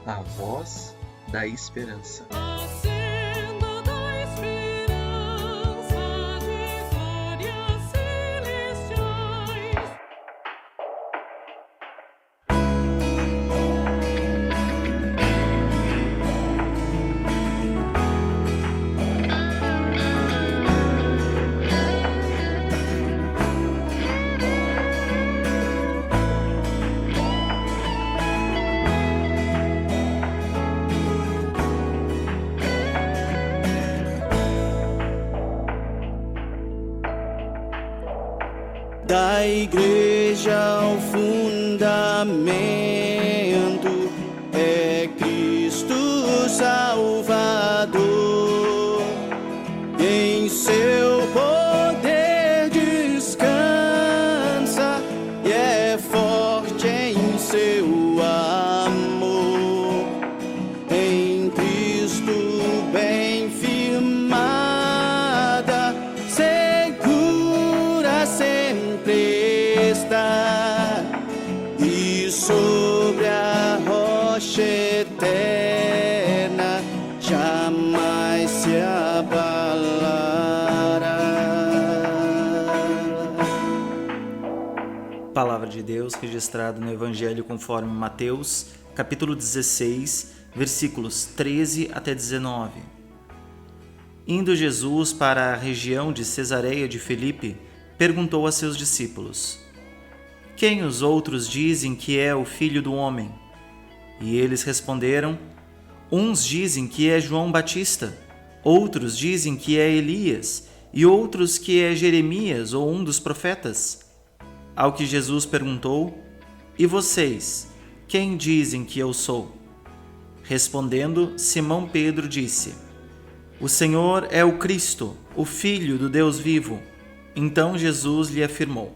a voz da esperança. A senda da esperança de glórias celestiais. Da igreja ao fundamento é Cristo Salvador, em seu poder descansa e é forte em seu amor, em Cristo bem firmada, segura sempre está, e sobre a rocha eterna jamais se abalará. Palavra de Deus registrada no Evangelho conforme Mateus, capítulo 16, versículos 13 até 19. Indo Jesus para a região de Cesareia de Filipe, perguntou a seus discípulos: Quem os outros dizem que é o Filho do Homem? E eles responderam: Uns dizem que é João Batista, outros dizem que é Elias, e outros que é Jeremias ou um dos profetas. Ao que Jesus perguntou: E vocês, quem dizem que eu sou? Respondendo, Simão Pedro disse: O Senhor é o Cristo, o Filho do Deus vivo. Então Jesus lhe afirmou: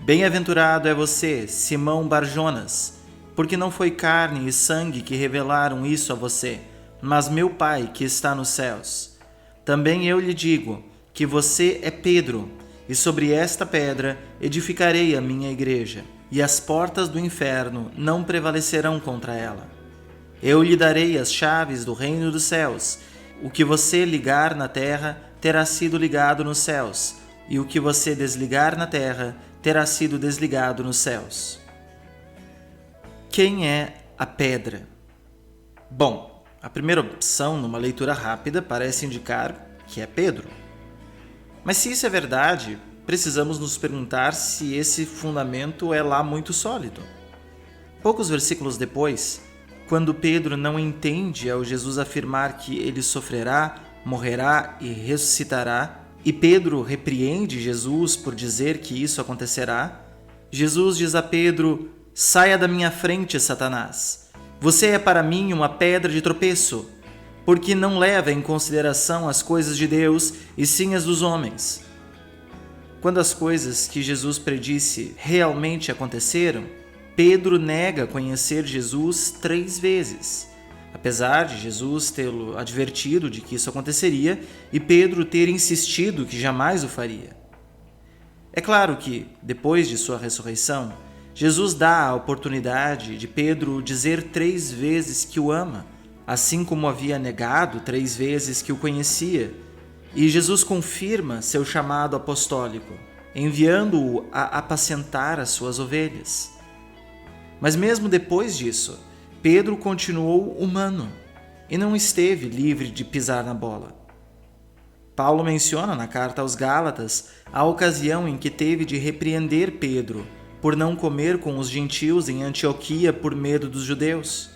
Bem-aventurado é você, Simão Barjonas, porque não foi carne e sangue que revelaram isso a você, mas meu Pai que está nos céus. Também eu lhe digo que você é Pedro, e sobre esta pedra edificarei a minha igreja, e as portas do inferno não prevalecerão contra ela. Eu lhe darei as chaves do reino dos céus. O que você ligar na terra terá sido ligado nos céus, e o que você desligar na terra terá sido desligado nos céus. Quem é a pedra? Bom, a primeira opção numa leitura rápida parece indicar que é Pedro. Mas se isso é verdade, precisamos nos perguntar se esse fundamento é lá muito sólido. Poucos versículos depois, quando Pedro não entende ao Jesus afirmar que ele sofrerá, morrerá e ressuscitará, e Pedro repreende Jesus por dizer que isso acontecerá, Jesus diz a Pedro: Saia da minha frente, Satanás. Você é para mim uma pedra de tropeço, porque não leva em consideração as coisas de Deus e sim as dos homens. Quando as coisas que Jesus predisse realmente aconteceram, Pedro nega conhecer Jesus 3 vezes, apesar de Jesus tê-lo advertido de que isso aconteceria e Pedro ter insistido que jamais o faria. É claro que, depois de sua ressurreição, Jesus dá a oportunidade de Pedro dizer 3 vezes que o ama, assim como havia negado 3 vezes que o conhecia, e Jesus confirma seu chamado apostólico, enviando-o a apacentar as suas ovelhas. Mas mesmo depois disso, Pedro continuou humano e não esteve livre de pisar na bola. Paulo menciona na carta aos Gálatas a ocasião em que teve de repreender Pedro por não comer com os gentios em Antioquia por medo dos judeus.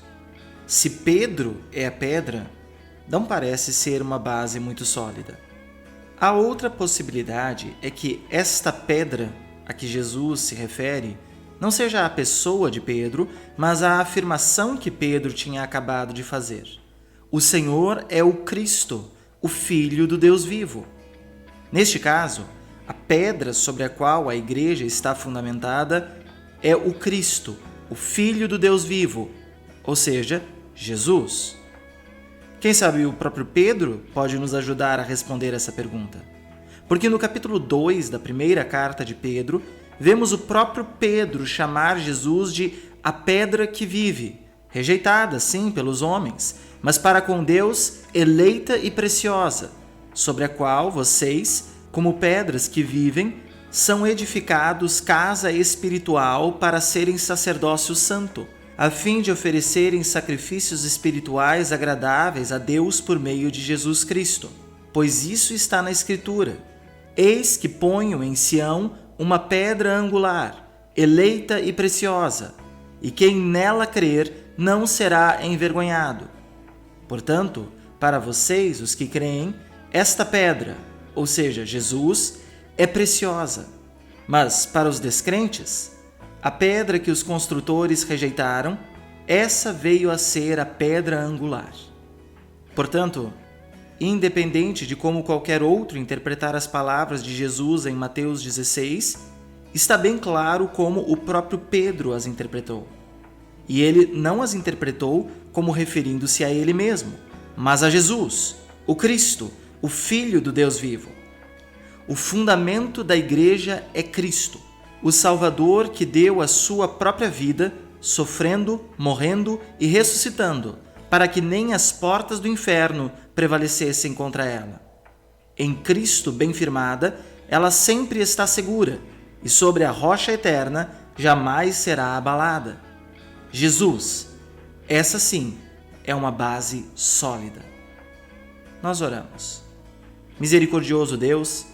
Se Pedro é a pedra, não parece ser uma base muito sólida. A outra possibilidade é que esta pedra a que Jesus se refere não seja a pessoa de Pedro, mas a afirmação que Pedro tinha acabado de fazer. O Senhor é o Cristo, o Filho do Deus vivo. Neste caso, a pedra sobre a qual a igreja está fundamentada é o Cristo, o Filho do Deus vivo, ou seja, Jesus. Quem sabe o próprio Pedro pode nos ajudar a responder essa pergunta. Porque no capítulo 2 da primeira carta de Pedro, vemos o próprio Pedro chamar Jesus de a pedra que vive, rejeitada, sim, pelos homens, mas para com Deus eleita e preciosa, sobre a qual vocês, como pedras que vivem, são edificados casa espiritual para serem sacerdócio santo, a fim de oferecerem sacrifícios espirituais agradáveis a Deus por meio de Jesus Cristo. Pois isso está na Escritura: eis que ponho em Sião uma pedra angular, eleita e preciosa, e quem nela crer não será envergonhado. Portanto, para vocês, os que creem, esta pedra, ou seja, Jesus, é preciosa. Mas para os descrentes, a pedra que os construtores rejeitaram, essa veio a ser a pedra angular. Portanto, independente de como qualquer outro interpretar as palavras de Jesus em Mateus 16, está bem claro como o próprio Pedro as interpretou. E ele não as interpretou como referindo-se a ele mesmo, mas a Jesus, o Cristo, o Filho do Deus vivo. O fundamento da Igreja é Cristo, o Salvador que deu a sua própria vida, sofrendo, morrendo e ressuscitando, para que nem as portas do inferno prevalecessem contra ela. Em Cristo bem firmada, ela sempre está segura, e sobre a rocha eterna jamais será abalada. Jesus, essa sim, é uma base sólida. Nós oramos. Misericordioso Deus,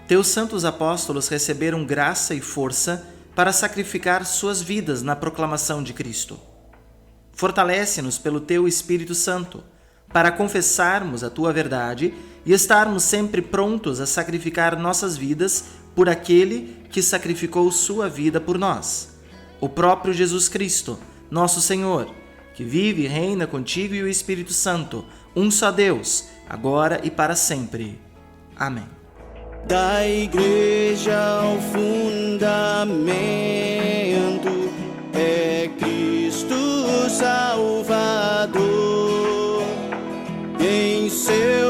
teus santos apóstolos receberam graça e força para sacrificar suas vidas na proclamação de Cristo. Fortalece-nos pelo teu Espírito Santo, para confessarmos a tua verdade e estarmos sempre prontos a sacrificar nossas vidas por aquele que sacrificou sua vida por nós, o próprio Jesus Cristo, nosso Senhor, que vive e reina contigo e o Espírito Santo, um só Deus, agora e para sempre. Amém. Da igreja o fundamento é Cristo Salvador, em seu